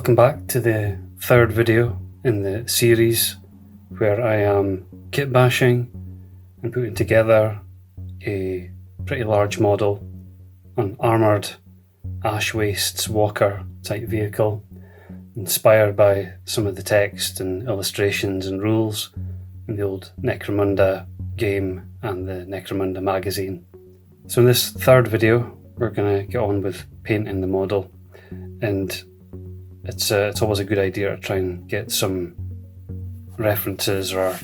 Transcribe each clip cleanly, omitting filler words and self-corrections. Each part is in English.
Welcome back to the third video in the series where I am kit bashing and putting together a pretty large model, an armoured ash wastes walker type vehicle inspired by some of the text and illustrations and rules in the old Necromunda game and the Necromunda magazine. So in this third video we're going to get on with painting the model, and it's always a good idea to try and get some references or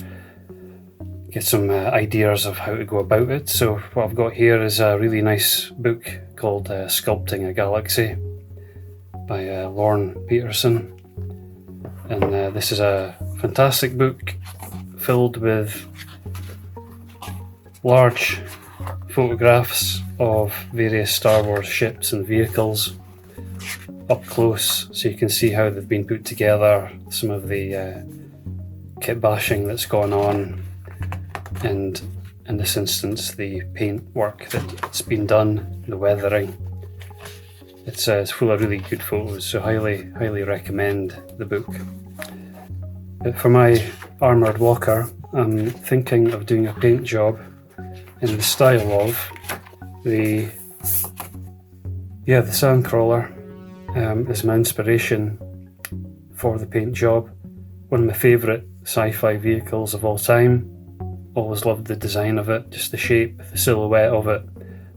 get some ideas of how to go about it. So what I've got here is a really nice book called Sculpting a Galaxy by Lorne Peterson, and this is a fantastic book filled with large photographs of various Star Wars ships and vehicles up close, so you can see how they've been put together, some of the kit bashing that's gone on, and in this instance the paint work that's been done, the weathering. It's full of really good photos, so highly recommend the book. But for my armoured walker, I'm thinking of doing a paint job in the style of the Sandcrawler. Is my inspiration for the paint job. One of my favourite sci-fi vehicles of all time. Always loved the design of it, just the shape, the silhouette of it,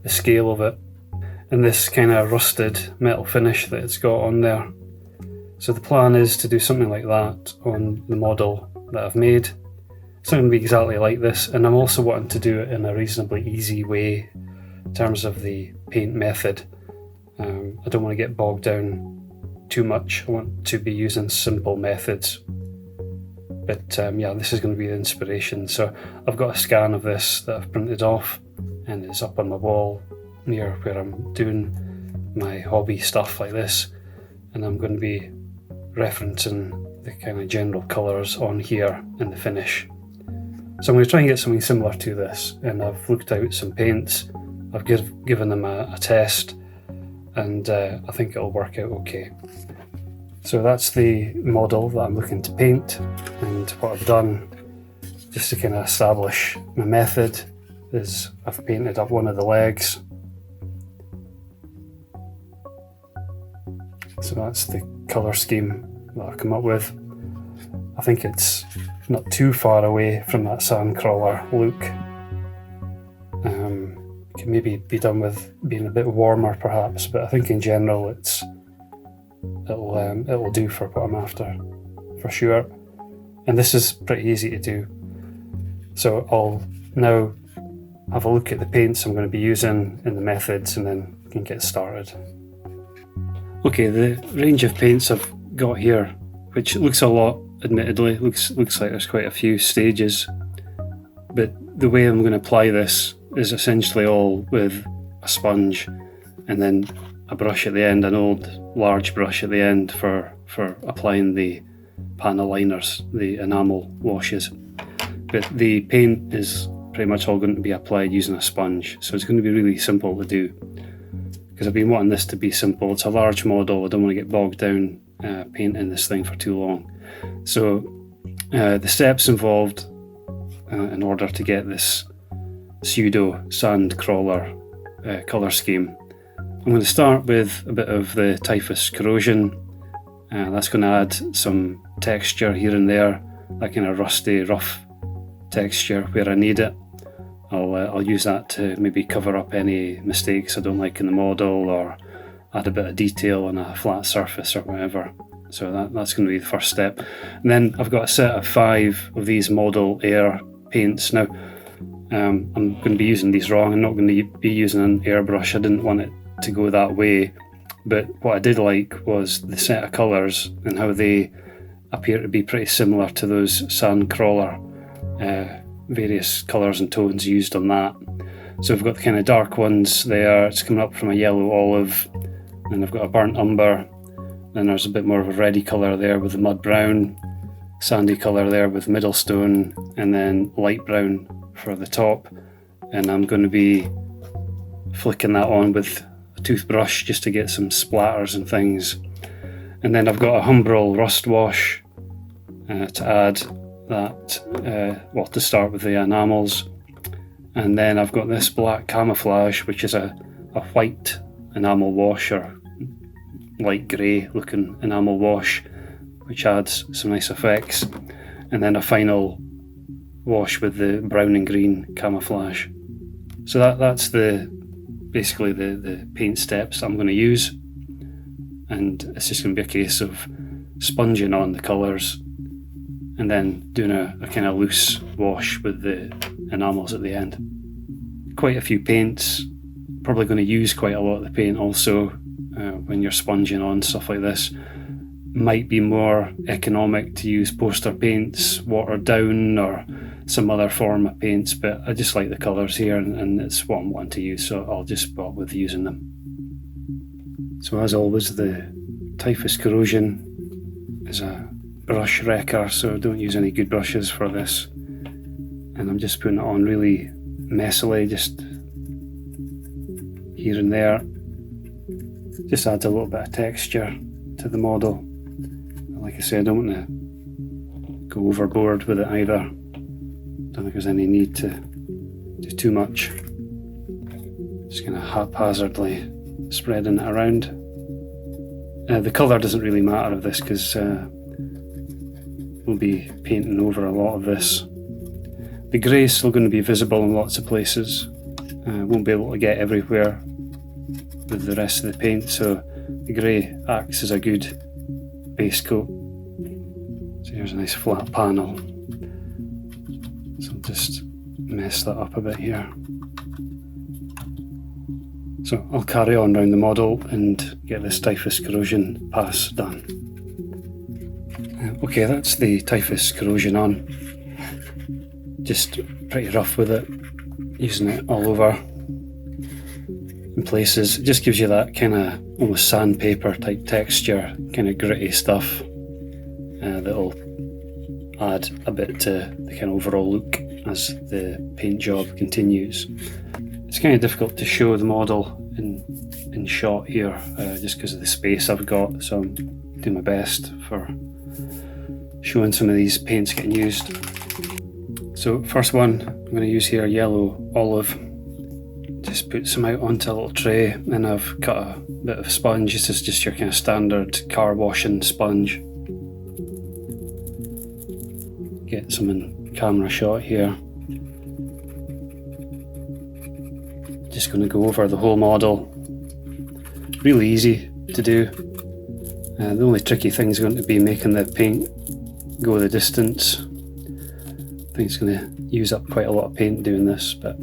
the scale of it, and this kind of rusted metal finish that it's got on there. So the plan is to do something like that on the model that I've made. It's not going to be exactly like this, and I'm also wanting to do it in a reasonably easy way in terms of the paint method. I don't want to get bogged down too much. I want to be using simple methods. But this is going to be the inspiration. So I've got a scan of this that I've printed off, and it's up on my wall near where I'm doing my hobby stuff like this, and I'm going to be referencing the kind of general colours on here in the finish. So I'm going to try and get something similar to this, and I've looked out some paints. I've given them a test, and I think it'll work out okay. So that's the model that I'm looking to paint, and what I've done, just to kind of establish my method, is I've painted up one of the legs. So that's the colour scheme that I've come up with. I think it's not too far away from that Sandcrawler look. Can maybe be done with being a bit warmer perhaps, but I think in general it'll do for what I'm after, for sure. And this is pretty easy to do. So I'll now have a look at the paints I'm going to be using in the methods, and then we can get started. Okay, the range of paints I've got here, which looks a lot, admittedly, looks like there's quite a few stages, but the way I'm going to apply this is essentially all with a sponge and then a brush at the end, an old large brush at the end for applying the panel liners, the enamel washes. But the paint is pretty much all going to be applied using a sponge, so it's going to be really simple to do, because I've been wanting this to be simple. It's a large model, I don't want to get bogged down painting this thing for too long. So the steps involved in order to get this pseudo Sandcrawler colour scheme. I'm going to start with a bit of the typhus corrosion. That's going to add some texture here and there, that kind of rusty, rough texture where I need it. I'll use that to maybe cover up any mistakes I don't like in the model, or add a bit of detail on a flat surface or whatever. So that's going to be the first step. And then I've got a set of 5 of these Model Air paints. Now I'm going to be using these wrong. I'm not going to be using an airbrush. I didn't want it to go that way, but what I did like was the set of colours and how they appear to be pretty similar to those Sandcrawler various colours and tones used on that. So we've got the kind of dark ones there, it's coming up from a yellow olive, and I've got a burnt umber, then there's a bit more of a reddy colour there with the mud brown, sandy colour there with Middlestone, and then light brown for the top. And I'm going to be flicking that on with a toothbrush just to get some splatters and things. And then I've got a Humbrol rust wash to add that, well, to start with the enamels. And then I've got this black camouflage, which is a white enamel wash, or light grey looking enamel wash, which adds some nice effects. And then a final wash with the brown and green camouflage. So that's basically the paint steps I'm going to use. And it's just going to be a case of sponging on the colours and then doing a kind of loose wash with the enamels at the end. Quite a few paints, probably going to use quite a lot of the paint also when you're sponging on stuff like this. Might be more economic to use poster paints, watered down, or some other form of paints, but I just like the colours here and it's what I'm wanting to use, so I'll just spot with using them. So as always, the typhus corrosion is a brush wrecker, so don't use any good brushes for this. And I'm just putting it on really messily, just here and there. Just adds a little bit of texture to the model. Like I said, I don't want to go overboard with it either. Don't think there's any need to do too much. Just kind of haphazardly spreading it around. The colour doesn't really matter of this because we'll be painting over a lot of this. The grey is still going to be visible in lots of places. Won't be able to get everywhere with the rest of the paint, so the grey acts as a good base coat. So here's a nice flat panel. So I'll just mess that up a bit here. So I'll carry on around the model and get this typhus corrosion pass done. Okay, that's the typhus corrosion on. Just pretty rough with it, using it all over in places. It just gives you that kind of almost sandpaper type texture, kind of gritty stuff that'll add a bit to the kind of overall look as the paint job continues. It's kind of difficult to show the model in shot here just because of the space I've got, so I'm doing my best for showing some of these paints getting used. So first one I'm going to use here, yellow olive. Just put some out onto a little tray, and I've cut a bit of sponge. This is just your kind of standard car washing sponge. Get some in camera shot here. Just going to go over the whole model. Really easy to do. The only tricky thing is going to be making the paint go the distance. I think it's going to use up quite a lot of paint doing this, but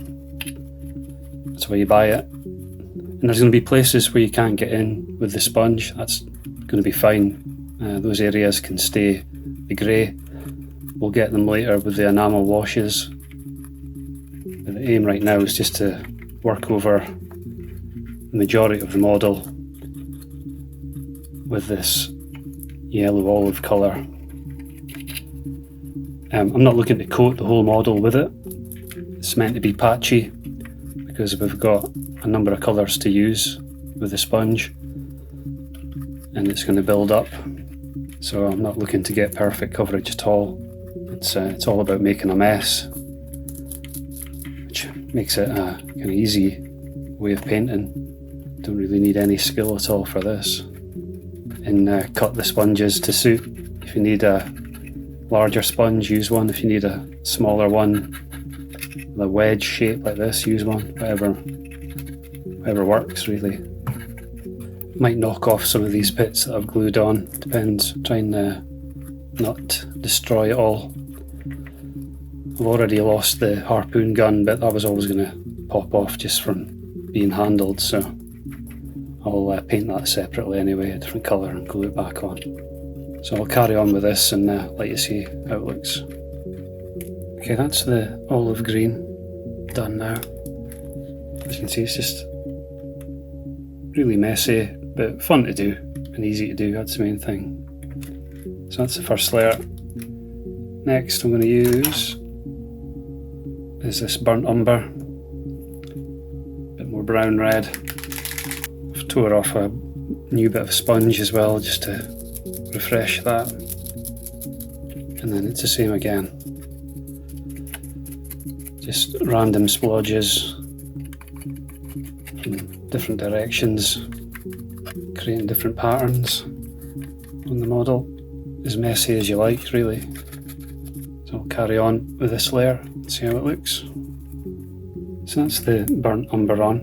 that's why you buy it. And there's going to be places where you can't get in with the sponge. That's going to be fine. Those areas can stay the grey. We'll get them later with the enamel washes. But the aim right now is just to work over the majority of the model with this yellow olive colour. I'm not looking to coat the whole model with it. It's meant to be patchy because we've got a number of colours to use with the sponge and it's going to build up, so I'm not looking to get perfect coverage at all. It's all about making a mess, which makes it a kind of easy way of painting. Don't really need any skill at all for this. And cut the sponges to suit. If you need a larger sponge, use one. If you need a smaller one, the wedge shape like this, use one. Whatever works really. Might knock off some of these bits that I've glued on, depends. Trying to not destroy it all. I've already lost the harpoon gun, but that was always going to pop off just from being handled, so I'll paint that separately anyway, a different colour, and glue it back on. So I'll carry on with this and let you see how it looks. Okay, that's the olive green done now. As you can see, it's just really messy, but fun to do and easy to do. That's the main thing. So that's the first layer. Next I'm going to use is this burnt umber, a bit more brown red. I've tore off a new bit of sponge as well, just to refresh that, and then it's the same again. Just random splodges from different directions, creating different patterns on the model, as messy as you like really. So I'll carry on with this layer and see how it looks. So that's the burnt umber on.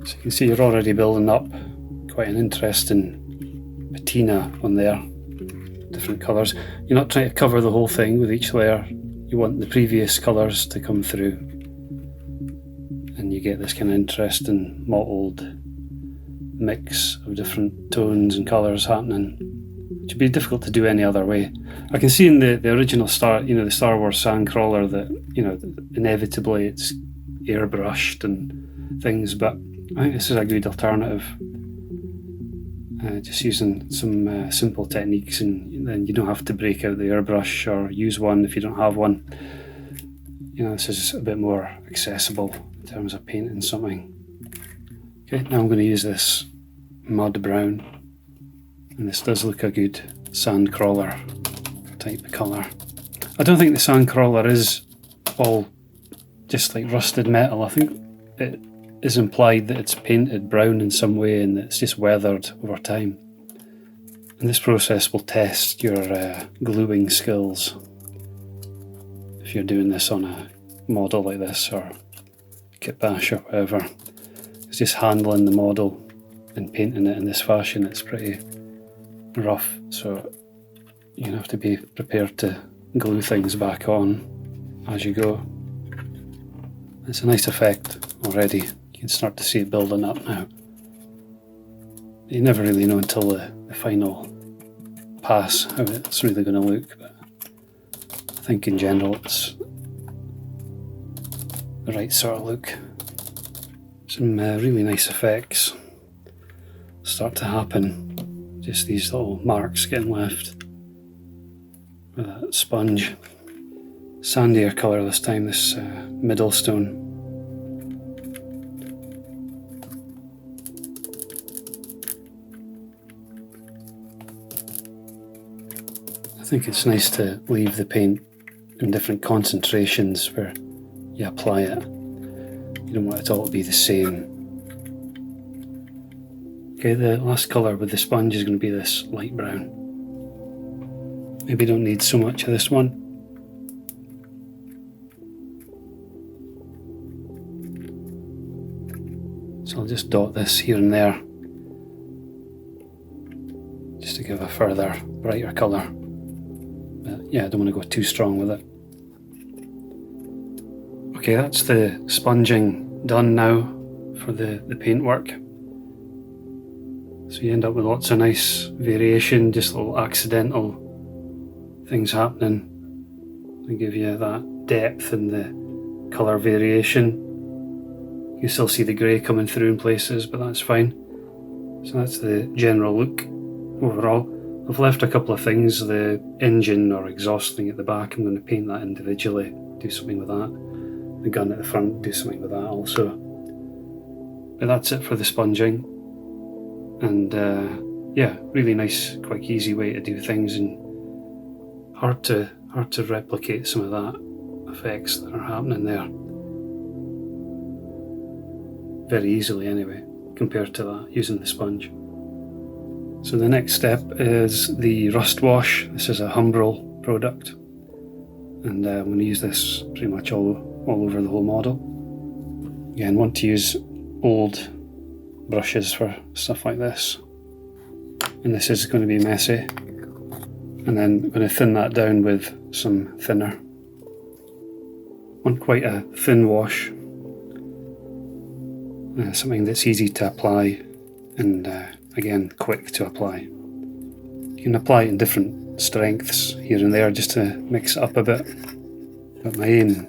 So you can see you're already building up quite an interesting patina on there, different colours. You're not trying to cover the whole thing with each layer, you want the previous colours to come through, and you get this kind of interesting mottled mix of different tones and colours happening, which would be difficult to do any other way. I can see in the original the Star Wars Sandcrawler that, inevitably it's airbrushed and things, but I think this is a good alternative. Just using some simple techniques, and then you don't have to break out the airbrush or use one if you don't have one. This is a bit more accessible in terms of painting something. Okay, now I'm going to use this mud brown, and this does look a good Sandcrawler type of colour. I don't think the Sandcrawler is all just like rusted metal. I think it is implied that it's painted brown in some way and that it's just weathered over time. And this process will test your gluing skills if you're doing this on a model like this or kitbash or whatever. It's just handling the model and painting it in this fashion. It's pretty rough, so you have to be prepared to glue things back on as you go. It's a nice effect already. You can start to see it building up now. You never really know until the final pass how it's really going to look, but I think in general it's the right sort of look. Some really nice effects start to happen. Just these little marks getting left with that sponge. Sandier colour this time, this middle stone. I think it's nice to leave the paint in different concentrations where you apply it. You don't want it all to be the same. Okay, the last colour with the sponge is going to be this light brown. Maybe don't need so much of this one. So I'll just dot this here and there, just to give a further brighter colour. But yeah, I don't want to go too strong with it. Okay, that's the sponging done now for the paintwork. So you end up with lots of nice variation, just little accidental things happening. They give you that depth and the colour variation. You can still see the grey coming through in places, but that's fine. So that's the general look overall. I've left a couple of things, the engine or exhaust thing at the back, I'm going to paint that individually, do something with that. The gun at the front, do something with that also. But that's it for the sponging. And yeah, really nice, quite easy way to do things, and hard to replicate some of that effects that are happening there. Very easily anyway, compared to that, using the sponge. So the next step is the rust wash. This is a Humbrol product, and I'm going to use this pretty much all over the whole model. Again, want to use old brushes for stuff like this, and this is going to be messy, and then I'm going to thin that down with some thinner. Want quite a thin wash, something that's easy to apply and again quick to apply. You can apply it in different strengths here and there just to mix it up a bit, but my aim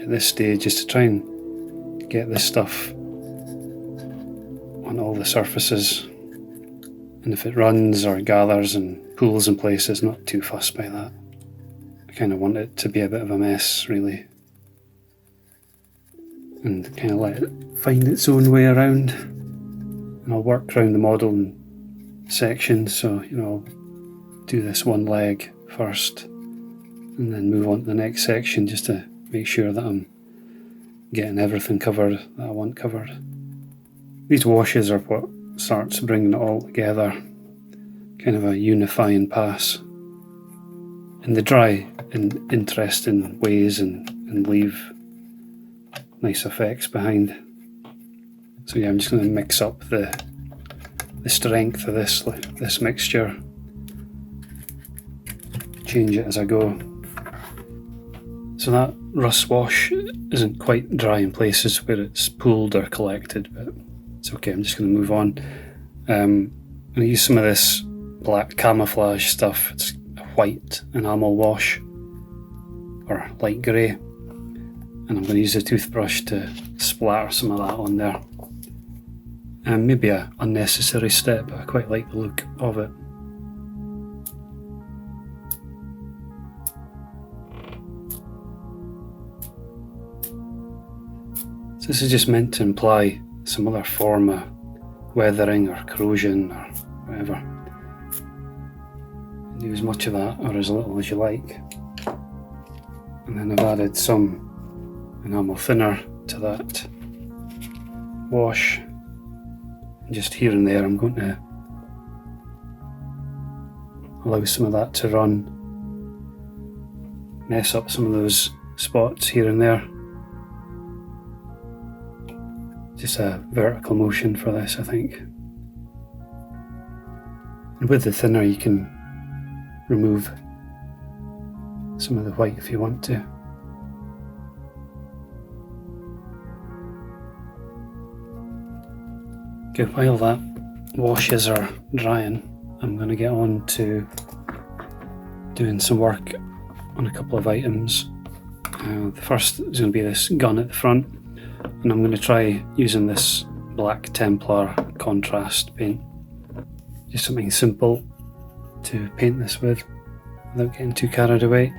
at this stage is to try and get this stuff on all the surfaces, and if it runs or gathers and pools in places, not too fussed by that. I kind of want it to be a bit of a mess really, and kind of let it find its own way around. And I'll work around the model in sections, so I'll do this one leg first and then move on to the next section just to make sure that I'm getting everything covered that I want covered. These washes are what starts bringing it all together, kind of a unifying pass. And they dry in interesting ways and leave nice effects behind. So yeah, I'm just going to mix up the strength of this mixture, change it as I go. So that rust wash isn't quite dry in places where it's pooled or collected, but it's okay, I'm just going to move on. I'm going to use some of this black camouflage stuff. It's a white enamel wash, or light grey, and I'm going to use a toothbrush to splatter some of that on there. And maybe an unnecessary step, but I quite like the look of it. So this is just meant to imply some other form of weathering or corrosion or whatever. Do as much of that or as little as you like. And then I've added some enamel thinner to that wash. And just here and there I'm going to allow some of that to run, mess up some of those spots here and there. Just a vertical motion for this, I think. And with the thinner you can remove some of the white if you want to. Okay, while that washes are drying, I'm going to get on to doing some work on a couple of items. The first is going to be this gun at the front, and I'm going to try using this black Templar contrast paint. Just something simple to paint this with without getting too carried away.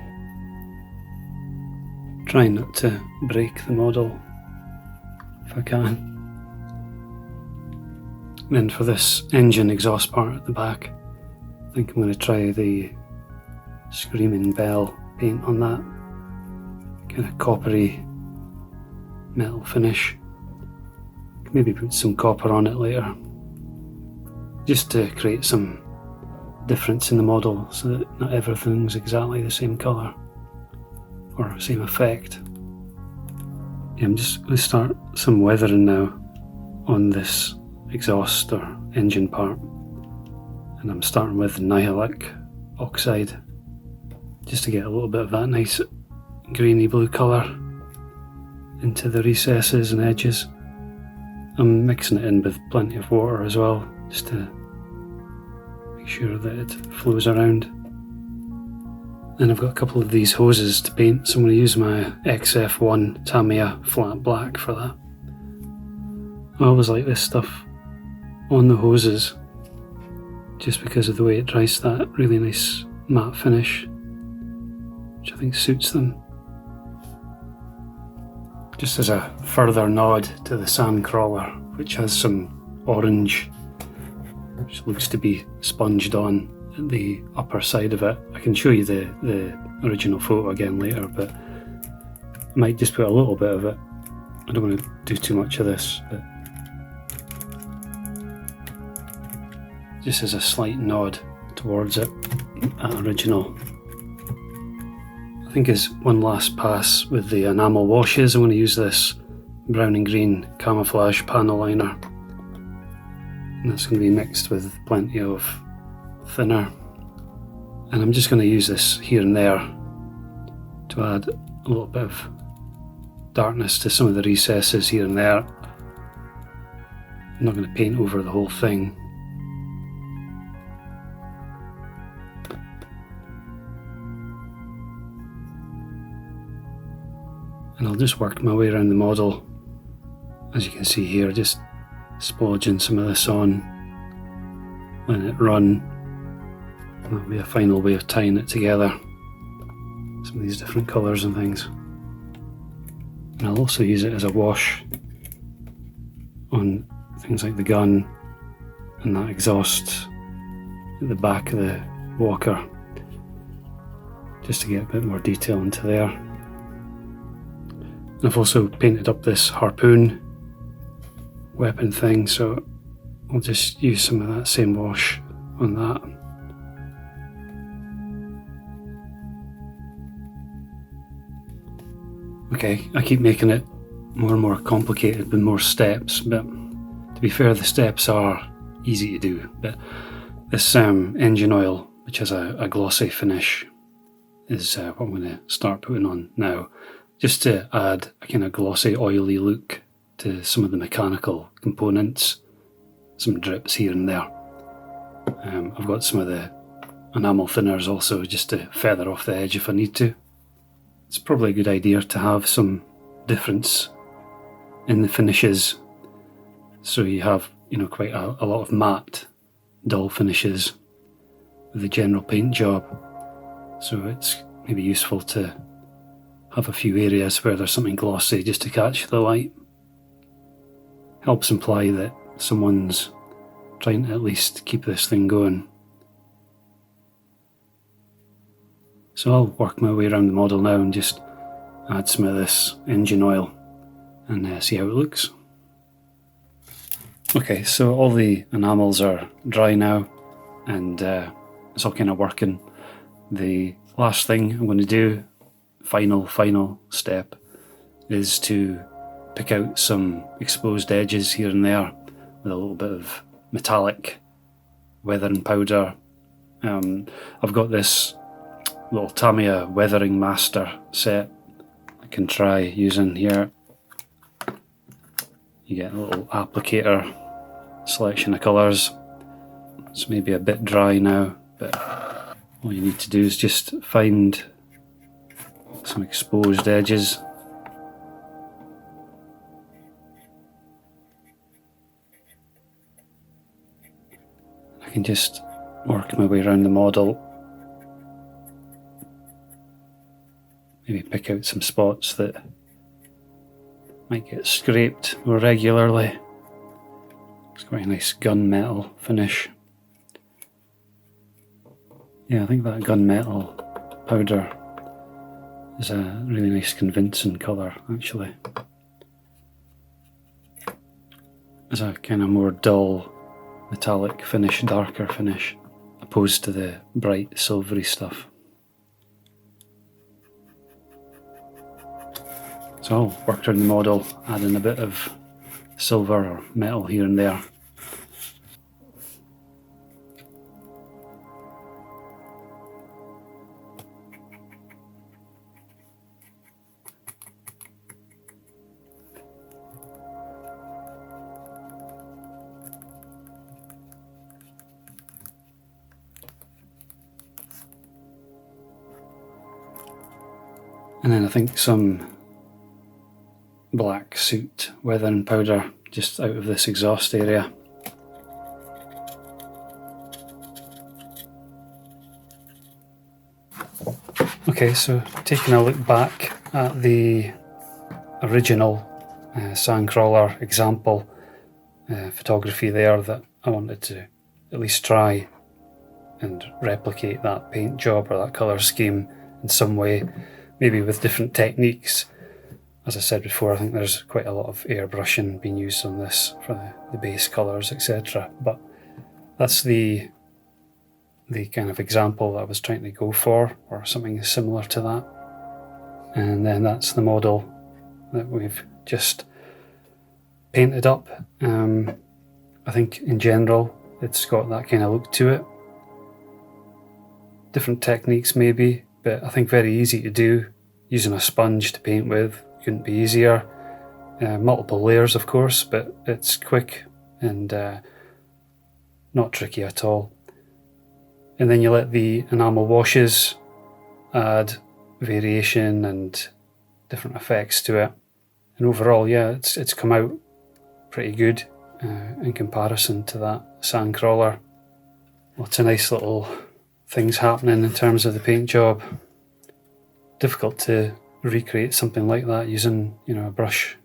Trying not to break the model if I can. And then for this engine exhaust part at the back, I think I'm going to try the Screaming Bell paint on that. Kind of coppery metal finish. Maybe put some copper on it later, just to create some difference in the model so that not everything's exactly the same colour or same effect. Yeah, I'm just going to start some weathering now on this exhaust or engine part, and I'm starting with Nihilic Oxide just to get a little bit of that nice greeny blue colour into the recesses and edges. I'm mixing it in with plenty of water as well, just to make sure that it flows around. Then I've got a couple of these hoses to paint, so I'm going to use my XF1 Tamiya flat black for that. I always like this stuff on the hoses just because of the way it dries to that really nice matte finish, which I think suits them. Just as a further nod to the Sandcrawler, which has some orange, which looks to be sponged on at the upper side of it. I can show you the original photo again later, but I might just put a little bit of it. I don't want to do too much of this, but just as a slight nod towards it, that original. I think as one last pass with the enamel washes, I'm going to use this brown and green camouflage panel liner, and that's going to be mixed with plenty of thinner, and I'm just going to use this here and there to add a little bit of darkness to some of the recesses here and there. I'm not going to paint over the whole thing. And I'll just work my way around the model, as you can see here, just splodging some of this on, letting it run. That'll be a final way of tying it together, some of these different colours and things. And I'll also use it as a wash on things like the gun and that exhaust at the back of the walker, just to get a bit more detail into there. And I've also painted up this harpoon weapon thing, so I'll just use some of that same wash on that. Okay, I keep making it more and more complicated with more steps, but to be fair, the steps are easy to do. But this engine oil, which has a glossy finish, is what I'm going to start putting on now, just to add a kind of glossy, oily look to some of the mechanical components. Some drips here and there. I've got some of the enamel thinners also, just to feather off the edge if I need to. It's probably a good idea to have some difference in the finishes, so you have, you know, quite a lot of matte, dull finishes with the general paint job. So it's maybe useful to have a few areas where there's something glossy just to catch the light. Helps imply that someone's trying to at least keep this thing going. So I'll work my way around the model now and just add some of this engine oil and see how it looks. Okay, so all the enamels are dry now, and it's all kind of working. The last thing I'm going to do, final step, is to pick out some exposed edges here and there with a little bit of metallic weathering powder. I've got this little Tamiya weathering master set I can try using here. You get a little applicator selection of colours. It's maybe a bit dry now, but all you need to do is just find some exposed edges. I can just work my way around the model. Maybe pick out some spots that might get scraped more regularly. It's quite a nice gunmetal finish. Yeah, I think that gunmetal powder is a really nice convincing colour, actually. It's a kind of more dull metallic finish, darker finish, opposed to the bright silvery stuff. So I'll work around the model, adding a bit of silver or metal here and there. And then I think some black soot weathering powder just out of this exhaust area. Okay, so taking a look back at the original Sandcrawler example photography there, that I wanted to at least try and replicate that paint job or that colour scheme in some way, maybe with different techniques. As I said before, I think there's quite a lot of airbrushing being used on this for the base colours, etc. But that's the kind of example that I was trying to go for, or something similar to that. And then that's the model that we've just painted up. I think in general it's got that kind of look to it. Different techniques maybe, but I think very easy to do. Using a sponge to paint with couldn't be easier. Multiple layers of course, but it's quick and not tricky at all. And then you let the enamel washes add variation and different effects to it. And overall, yeah, it's come out pretty good in comparison to that Sandcrawler. Lots of nice little things happening in terms of the paint job. Difficult to recreate something like that using, a brush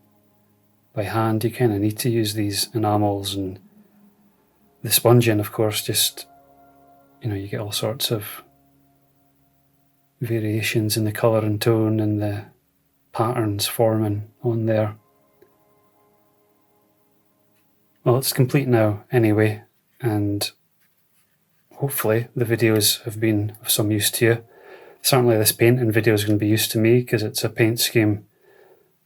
by hand. You kind of need to use these enamels and the sponging, of course, just, you get all sorts of variations in the colour and tone and the patterns forming on there. Well, it's complete now anyway, and hopefully the videos have been of some use to you. Certainly this painting video is going to be used to me because it's a paint scheme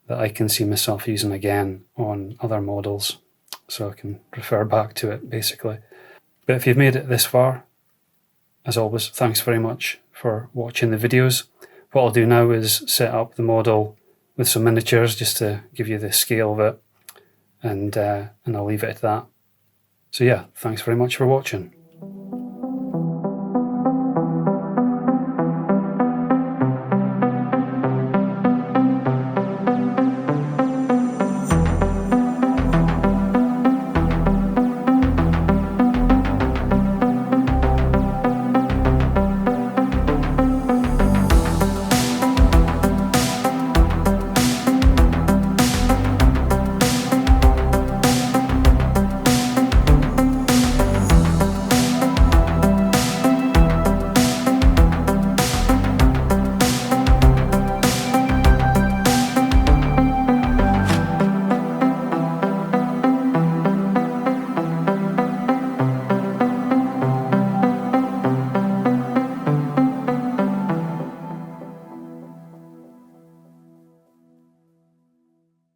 that I can see myself using again on other models, so I can refer back to it basically. But if you've made it this far, as always, thanks very much for watching the videos. What I'll do now is set up the model with some miniatures just to give you the scale of it, and I'll leave it at that. So yeah, thanks very much for watching.